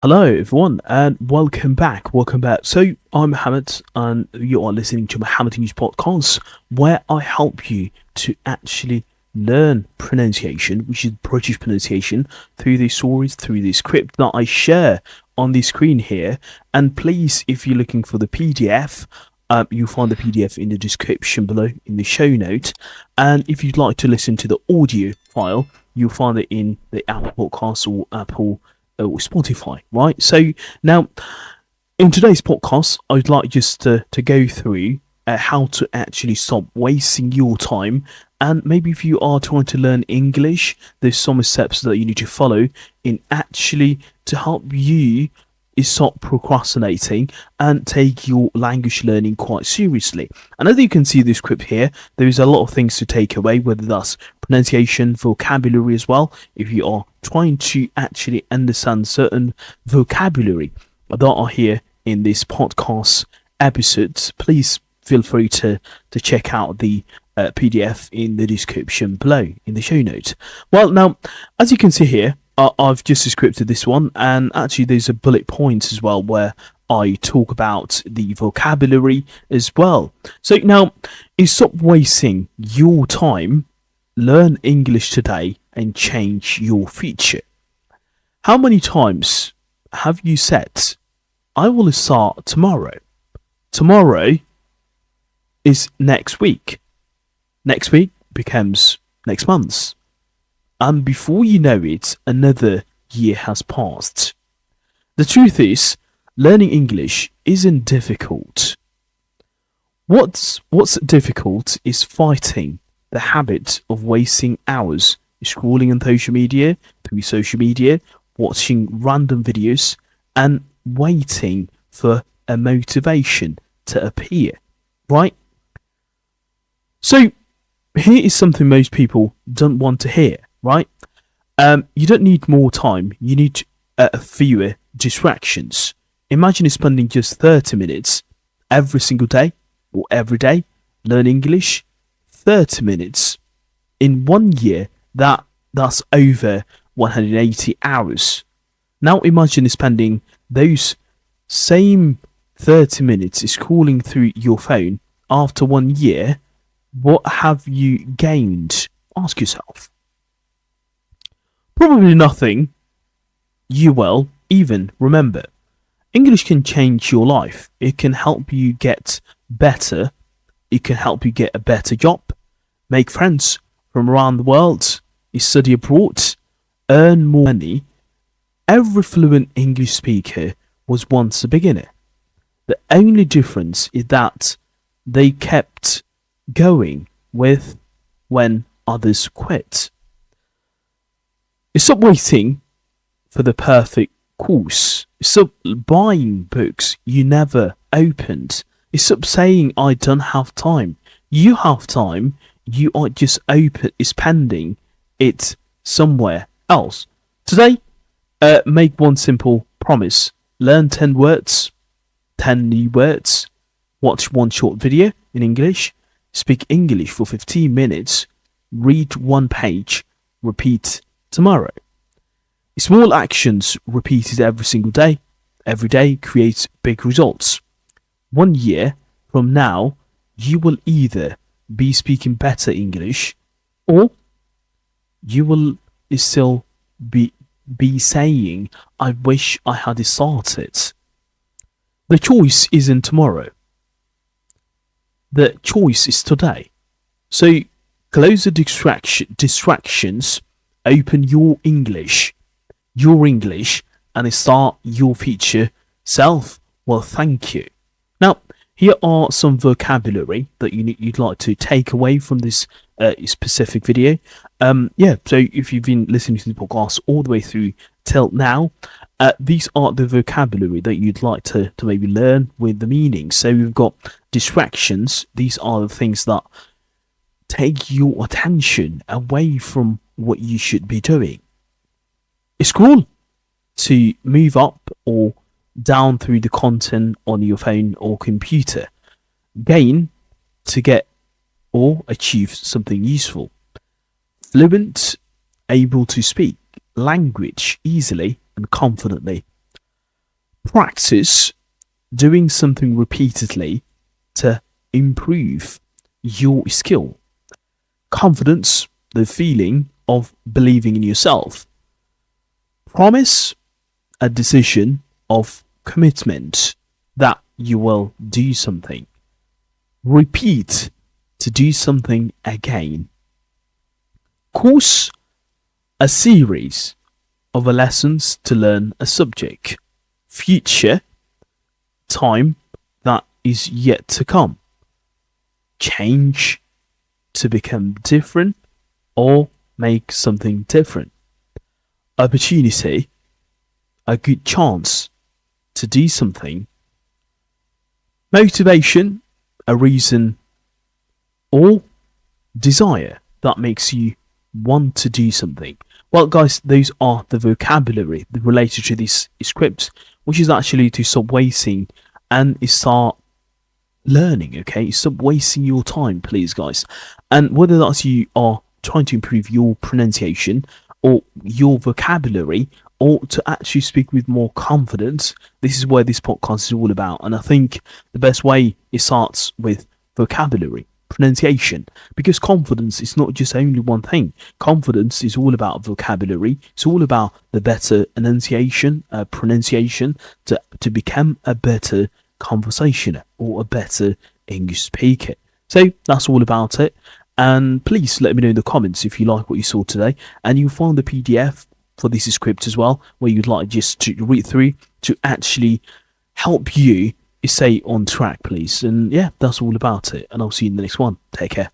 Hello, everyone, and welcome back. Welcome back. So, I'm Mohammed, and you are listening to Mohammed News Podcast, where I help you to actually learn pronunciation, which is British pronunciation, through the stories, through the script that I share on the screen here. And please, if you're looking for the PDF, you'll find the PDF in the description below in the show note. And if you'd like to listen to the audio file, you'll find it in the Apple Podcast or Apple or Spotify, right? So now, in today's podcast, I'd like just to go through how to actually stop wasting your time. And maybe if you are trying to learn English, there's some steps that you need to follow in actually to help you stop procrastinating and take your language learning quite seriously. And as you can see this script here, there is a lot of things to take away, whether that's pronunciation, vocabulary as well. If you are trying to actually understand certain vocabulary that are here in this podcast episodes, please feel free to check out the PDF in the description below in the show notes. Well, now, as you can see here, I've just scripted this one, and actually, there's a bullet point as well where I talk about the vocabulary as well. So now, stop wasting your time, learn English today, and change your future. How many times have you said, I will start tomorrow? Tomorrow is next week. Next week becomes next month. And before you know it, another year has passed. The truth is, learning English isn't difficult. What's difficult is fighting the habit of wasting hours scrolling on social media, watching random videos, and waiting for a motivation to appear, right? So, here is something most people don't want to hear, right? You don't need more time, you need fewer distractions. Imagine spending just 30 minutes every single day or every day learn English. 30 minutes in 1 year, that's over 180 hours. Now imagine spending those same 30 minutes scrolling through your phone after 1 year. What have you gained? Ask yourself. Probably nothing. You will even remember. English can change your life. It can help you get better. It can help you get a better job, make friends from around the world, study abroad, earn more money. Every fluent English speaker was once a beginner. The only difference is that they kept going with when others quit. Stop waiting for the perfect course. Stop buying books you never opened. Stop saying I don't have time. You have time. You are just spending it somewhere else. Today, make one simple promise. Learn 10 words, 10 new words. Watch one short video in English. Speak English for 15 minutes. Read one page. Repeat tomorrow. Small actions repeated every day creates big results. 1 year from now, you will either be speaking better English or you will still be saying, I wish I had started. The choice isn't tomorrow. The choice is today. So close the distractions, open your English, and start your future self. Well, thank you. Now, here are some vocabulary that you'd like to take away from this specific video. So if you've been listening to the podcast all the way through till now, these are the vocabulary that you'd like to maybe learn with the meaning. So we've got distractions. These are the things that take your attention away from what you should be doing. Scroll to move up or down through the content on your phone or computer. Gain to get or achieve something useful. Fluent, able to speak language easily and confidently. Practice doing something repeatedly to improve your skill. Confidence, the feeling of believing in yourself. Promise, a decision of commitment that you will do something. Repeat, to do something again. Course, a series of lessons to learn a subject. Future, time that is yet to come. Change, to become different or make something different. Opportunity, a good chance to do something. Motivation, a reason or desire that makes you want to do something. Well, guys, those are the vocabulary related to this script, which is actually to stop wasting and start learning. Okay, stop wasting your time, please, guys. And whether that's you are trying to improve your pronunciation or your vocabulary or to actually speak with more confidence, this is where this podcast is all about. And I think the best way it starts with vocabulary, pronunciation, because confidence is not just only one thing. Confidence is all about vocabulary. It's all about the better enunciation, pronunciation to become a better conversationer or a better English speaker. So that's all about it. And please let me know in the comments if you like what you saw today. And you'll find the PDF for this script as well, where you'd like just to read through to actually help you stay on track, please. And yeah, that's all about it. And I'll see you in the next one. Take care.